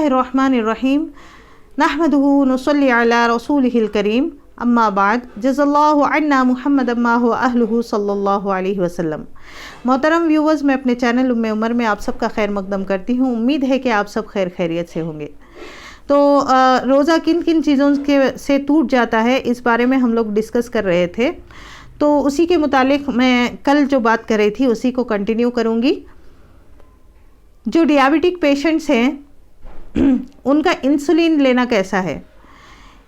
बिस्मिल्लाहिर्रहमानिर्रहीम नहमदुहु नुसल्ली अला रसूलिहिल करीम अम्मा बाद जज़ल्लाहु अन्ना मुहम्मद अम्मा हुवा अहलुहु सल्लल्लाहु अलैहि वसल्लम। मोहतरम व्यूवर्स, मैं अपने चैनल उम्मे उमर में आप सबका खैर मकदम करती हूँ। उम्मीद है कि आप सब खैर खैरियत से होंगे। तो रोज़ा किन किन चीज़ों से टूट जाता है, इस बारे में हम लोग डिस्कस कर रहे थे। तो उसी के मुतालिक मैं कल जो बात कर रही थी उसी को कंटिन्यू करूँगी। जो डियाबिटिक पेशेंट्स हैं उनका इंसुलिन लेना कैसा है।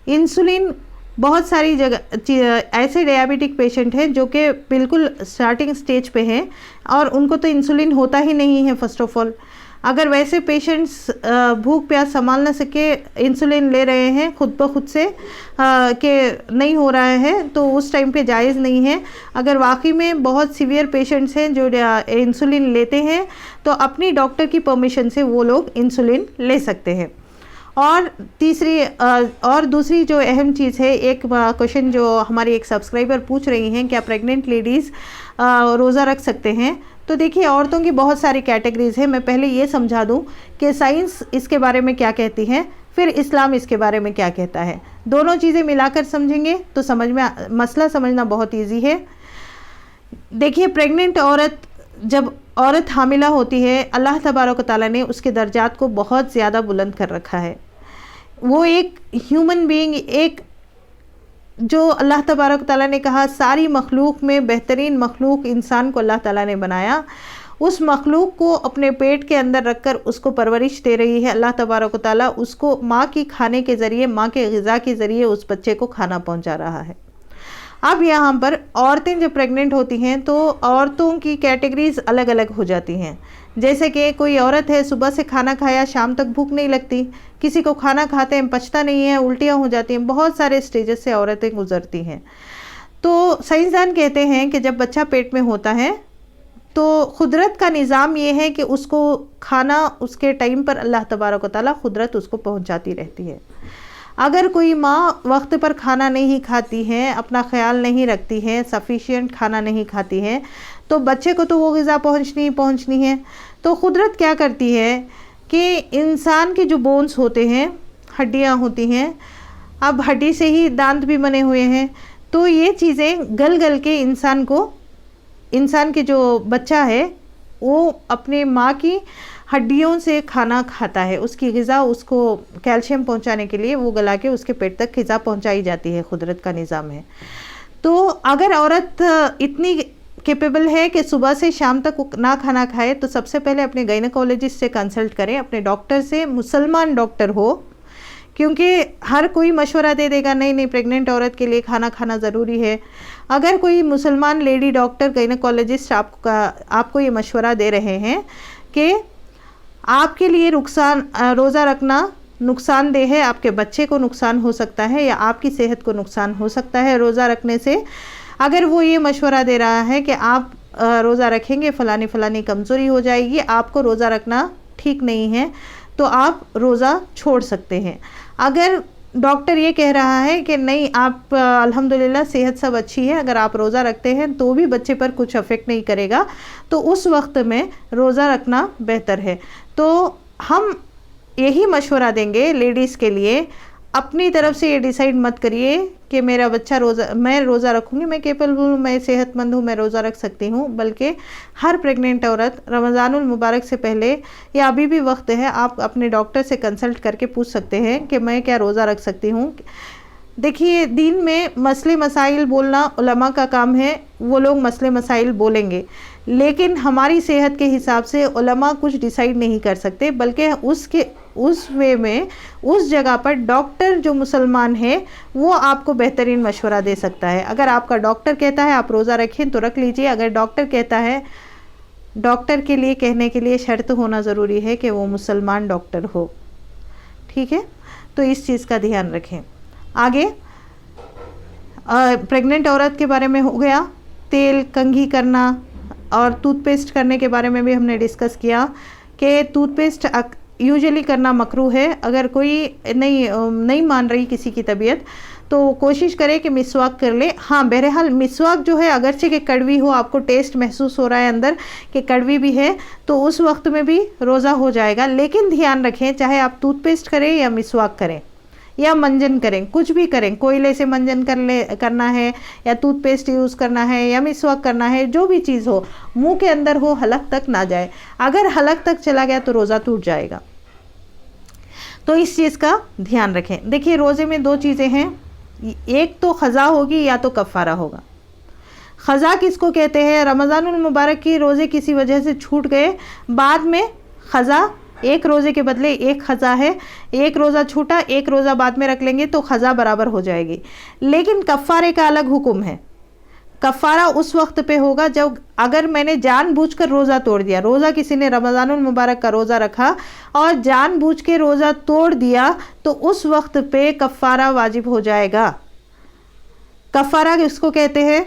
इंसुलिन बहुत सारी जगह ऐसे डियाबिटिक पेशेंट हैं जो कि बिल्कुल स्टार्टिंग स्टेज पे हैं और उनको तो इंसुलिन होता ही नहीं है। फर्स्ट ऑफ ऑल, अगर वैसे पेशेंट्स भूख प्यास संभाल न सके इंसुलिन ले रहे हैं खुद ब खुद से कि नहीं हो रहा है, तो उस टाइम पे जायज़ नहीं है। अगर वाकई में बहुत सीवियर पेशेंट्स हैं जो इंसुलिन लेते हैं तो अपनी डॉक्टर की परमिशन से वो लोग इंसुलिन ले सकते हैं। और दूसरी जो अहम चीज़ है, एक क्वेश्चन जो हमारी एक सब्सक्राइबर पूछ रही हैं, क्या प्रेग्नेंट लेडीज़ रोज़ा रख सकते हैं। तो देखिए, औरतों की बहुत सारी कैटेगरीज़ है। मैं पहले ये समझा दूं कि साइंस इसके बारे में क्या कहती है, फिर इस्लाम इसके बारे में क्या कहता है। दोनों चीज़ें मिलाकर समझेंगे तो मसला समझना बहुत इजी है। देखिए, प्रेग्नेंट औरत, जब औरत हामिला होती है, अल्लाह तबारक व तआला ने उसके दर्जात को बहुत ज़्यादा बुलंद कर रखा है। वो एक ह्यूमन बीइंग, एक जो अल्लाह तबारक ताला ने कहा सारी मखलूक में बेहतरीन मखलूक इंसान को अल्लाह ताला ने बनाया, उस मखलूक को अपने पेट के अंदर रखकर उसको परवरिश दे रही है अल्लाह तबारक ताला। उसको माँ की खाने के ज़रिए, माँ के ग़िज़ा के ज़रिए उस बच्चे को खाना पहुँचा रहा है। अब यहाँ पर औरतें जब प्रेग्नेंट होती हैं तो औरतों की कैटेगरीज अलग अलग हो जाती हैं। जैसे कि कोई औरत है, सुबह से खाना खाया, शाम तक भूख नहीं लगती, किसी को खाना खाते हैं पचता नहीं है, उल्टियाँ हो जाती हैं, बहुत सारे स्टेजेस से औरतें गुजरती हैं। तो साइंसदान कहते हैं कि जब बच्चा पेट में होता है तो कुदरत का निज़ाम ये है कि उसको खाना उसके टाइम पर अल्लाह तबारक व तआला कुदरत उसको पहुँचाती रहती है। अगर कोई माँ वक्त पर खाना नहीं खाती है, अपना ख्याल नहीं रखती है, सफिशिएंट खाना नहीं खाती है, तो बच्चे को तो वो ग़िज़ा पहुँचनी है। तो कुदरत क्या करती है कि इंसान के जो बोन्स होते हैं, हड्डियाँ होती हैं, अब हड्डी से ही दांत भी बने हुए हैं, तो ये चीज़ें गल गल के इंसान के जो बच्चा है वो अपने माँ की हड्डियों से खाना खाता है। उसकी ग़िज़ा, उसको कैल्शियम पहुंचाने के लिए वो गला के उसके पेट तक ग़िज़ा पहुंचाई जाती है, कुदरत का निज़ाम है। तो अगर औरत इतनी कैपेबल है कि सुबह से शाम तक ना खाना खाए तो सबसे पहले अपने गायनेकोलॉजिस्ट से कंसल्ट करें, अपने डॉक्टर से, मुसलमान डॉक्टर हो, क्योंकि हर कोई मशवरा दे देगा नहीं प्रेग्नेंट औरत के लिए खाना खाना ज़रूरी है। अगर कोई मुसलमान लेडी डॉक्टर, गायनेकोलॉजिस्ट आपको ये मशवरा दे रहे हैं कि आपके लिए रोज़ा रखना नुकसानदेह है, आपके बच्चे को नुकसान हो सकता है या आपकी सेहत को नुकसान हो सकता है रोज़ा रखने से, अगर वो ये मशवरा दे रहा है कि आप रोज़ा रखेंगे फ़लानी कमज़ोरी हो जाएगी, आपको रोज़ा रखना ठीक नहीं है, तो आप रोज़ा छोड़ सकते हैं। अगर डॉक्टर ये कह रहा है कि नहीं, आप अल्हम्दुलिल्लाह सेहत सब अच्छी है, अगर आप रोज़ा रखते हैं तो भी बच्चे पर कुछ अफेक्ट नहीं करेगा, तो उस वक्त में रोज़ा रखना बेहतर है। तो हम यही मशवरा देंगे लेडीज़ के लिए, अपनी तरफ से ये डिसाइड मत करिए कि मैं रोज़ा रखूँगी, मैं केपेबल हूँ, मैं सेहतमंद हूँ, मैं रोज़ा रख सकती हूँ। बल्कि हर प्रेग्नेंट औरत रमज़ानुल मुबारक से पहले या अभी भी वक्त है, आप अपने डॉक्टर से कंसल्ट करके पूछ सकते हैं कि मैं क्या रोज़ा रख सकती हूँ। देखिए, दीन में मसले मसाइल बोलना उलमा का काम है, वो लोग मसले मसाइल बोलेंगे, लेकिन हमारी सेहत के हिसाब से उलमा कुछ डिसाइड नहीं कर सकते, बल्कि उस वे में उस जगह पर डॉक्टर जो मुसलमान है वो आपको बेहतरीन मशवरा दे सकता है। अगर आपका डॉक्टर कहता है आप रोज़ा रखें तो रख लीजिए। अगर डॉक्टर कहता है, डॉक्टर के लिए कहने के लिए शर्त होना ज़रूरी है कि वो मुसलमान डॉक्टर हो, ठीक है। तो इस चीज़ का ध्यान रखें। आगे प्रेग्नेंट औरत के बारे में हो गया। तेल कंघी करना और टूथपेस्ट करने के बारे में भी हमने डिस्कस किया कि टूथपेस्ट यूजुअली करना मकरूह है। अगर कोई नहीं मान रही किसी की तबीयत, तो कोशिश करें कि मिसवाक कर ले। हाँ, बहरहाल मिसवाक जो है अगरचे कि कड़वी हो, आपको टेस्ट महसूस हो रहा है अंदर कि कड़वी भी है, तो उस वक्त में भी रोज़ा हो जाएगा। लेकिन ध्यान रखें, चाहे आप टूथपेस्ट करें या मिसवाक करें या मंजन करें, कुछ भी करें, कोयले से मंजन करना है या टूथपेस्ट यूज़ करना है या मिसवाक करना है, जो भी चीज़ हो मुंह के अंदर हो, हलक तक ना जाए। अगर हलक तक चला गया तो रोज़ा टूट जाएगा। तो इस चीज़ का ध्यान रखें। देखिए, रोज़े में दो चीज़ें हैं, एक तो ख़ज़ा होगी या तो कफ़ारा होगा। ख़ज़ा किसको कहते हैं? रमज़ानुल मुबारक की रोज़े किसी वजह से छूट गए, बाद में ख़ज़ा, एक रोज़े के बदले एक ख़ज़ा है, एक रोज़ा छूटा, एक रोज़ा बाद में रख लेंगे तो ख़ज़ा बराबर हो जाएगी। लेकिन कफ़ारे का अलग हुक्म है। कफ़ारा उस वक्त पे होगा जब अगर मैंने जानबूझकर रोज़ा तोड़ दिया, रोज़ा किसी ने रमज़ानुल मुबारक का रोज़ा रखा और जानबूझ के रोज़ा तोड़ दिया, तो उस वक्त पे कफ़ारा वाजिब हो जाएगा। कफ़ारा किसको कहते हैं?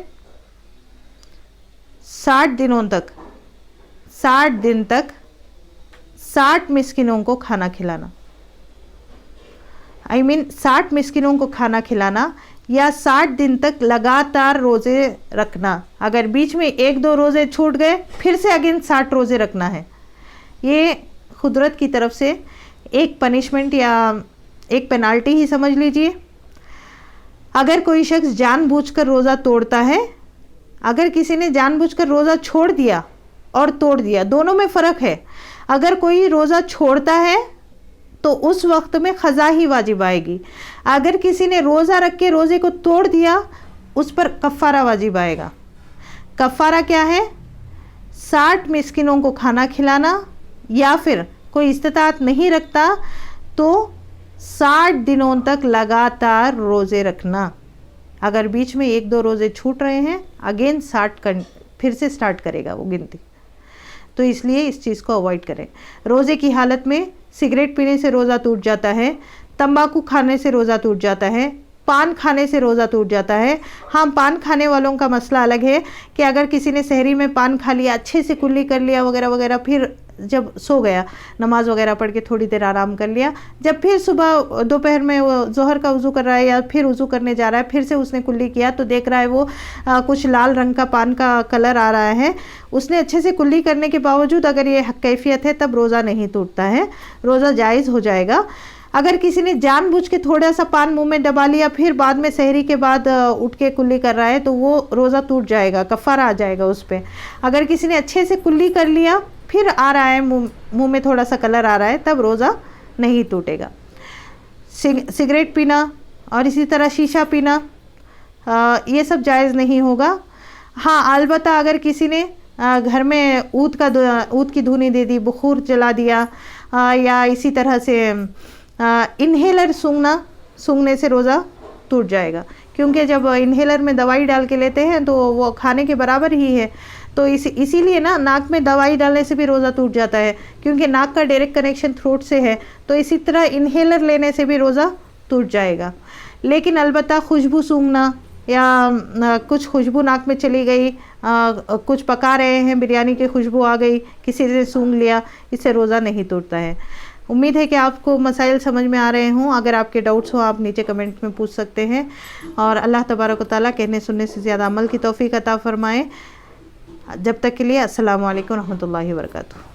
60 दिनों तक, 60 दिन तक 60 मिस्किनों को खाना खिलाना। 60 मिस्किनों को खाना खिलाना या 60 दिन तक लगातार रोज़े रखना। अगर बीच में एक दो रोज़े छूट गए, फिर से अगेन 60 रोज़े रखना है। ये कुदरत की तरफ से एक पनिशमेंट या एक पेनाल्टी ही समझ लीजिए। अगर कोई शख्स जानबूझकर रोज़ा तोड़ता है, अगर किसी ने जानबूझकर रोज़ा छोड़ दिया और तोड़ दिया, दोनों में फ़र्क है। अगर कोई रोज़ा छोड़ता है तो उस वक्त में ख़ज़ा ही वाजिब आएगी। अगर किसी ने रोज़ा रख के रोज़े को तोड़ दिया, उस पर कफ़ारा वाजिब आएगा। कफ़ारा क्या है? 60 मिस्किनों को खाना खिलाना, या फिर कोई इस्तिताअत नहीं रखता तो 60 दिनों तक लगातार रोज़े रखना। अगर बीच में एक दो रोज़े छूट रहे हैं, अगेन 60 फिर से स्टार्ट करेगा वो गिनती। तो इसलिए इस चीज़ को अवॉइड करें। रोज़े की हालत में सिगरेट पीने से रोज़ा टूट जाता है, तंबाकू खाने से रोज़ा टूट जाता है, पान खाने से रोज़ा टूट जाता है। हाँ, पान खाने वालों का मसला अलग है कि अगर किसी ने सहरी में पान खा लिया, अच्छे से कुल्ली कर लिया वगैरह वगैरह, फिर जब सो गया, नमाज वगैरह पढ़ के थोड़ी देर आराम कर लिया, जब फिर सुबह दोपहर में वो ज़ोहर का वज़ू कर रहा है या फिर वज़ू करने जा रहा है, फिर से उसने कुल्ली किया तो देख रहा है वो कुछ लाल रंग का पान का कलर आ रहा है। उसने अच्छे से कुल्ली करने के बावजूद अगर ये कैफियत है, तब रोज़ा नहीं टूटता है, रोज़ा जायज़ हो जाएगा। अगर किसी ने जानबूझ के थोड़ा सा पान मुंह में दबा लिया, फिर बाद में सहरी के बाद उठ के कुल्ली कर रहा है, तो वो रोज़ा टूट जाएगा, कफ़ारा आ जाएगा उस पर। अगर किसी ने अच्छे से कुल्ली कर लिया, फिर आ रहा है मुंह में थोड़ा सा कलर आ रहा है, तब रोज़ा नहीं टूटेगा। सिगरेट पीना और इसी तरह शीशा पीना, ये सब जायज़ नहीं होगा। हाँ, अलबत्ता अगर किसी ने घर में ऊद की धुनी दे दी, बुखूर जला दिया, या इसी तरह से इन्हेलर सूंघने से रोज़ा टूट जाएगा, क्योंकि जब इन्हेलर में दवाई डाल के लेते हैं तो वो खाने के बराबर ही है। तो इसीलिए ना, नाक में दवाई डालने से भी रोज़ा टूट जाता है, क्योंकि नाक का डायरेक्ट कनेक्शन थ्रोट से है। तो इसी तरह इन्हेलर लेने से भी रोज़ा टूट जाएगा। लेकिन अलबत्ता खुशबू सूंघना या कुछ खुशबू नाक में चली गई, कुछ पका रहे हैं, बिरयानी की खुशबू आ गई, किसी ने सूंघ लिया, इससे रोज़ा नहीं टूटता है। उम्मीद है कि आपको मसाइल समझ में आ रहे हों। अगर आपके डाउट्स हो, आप नीचे कमेंट में पूछ सकते हैं। और अल्लाह तबारक व तआला कहने सुनने से ज़्यादा अमल की तौफीक अता फ़रमाए। जब तक के लिए अस्सलामु अलैकुम रहमतुल्लाहि व बरकातुहू।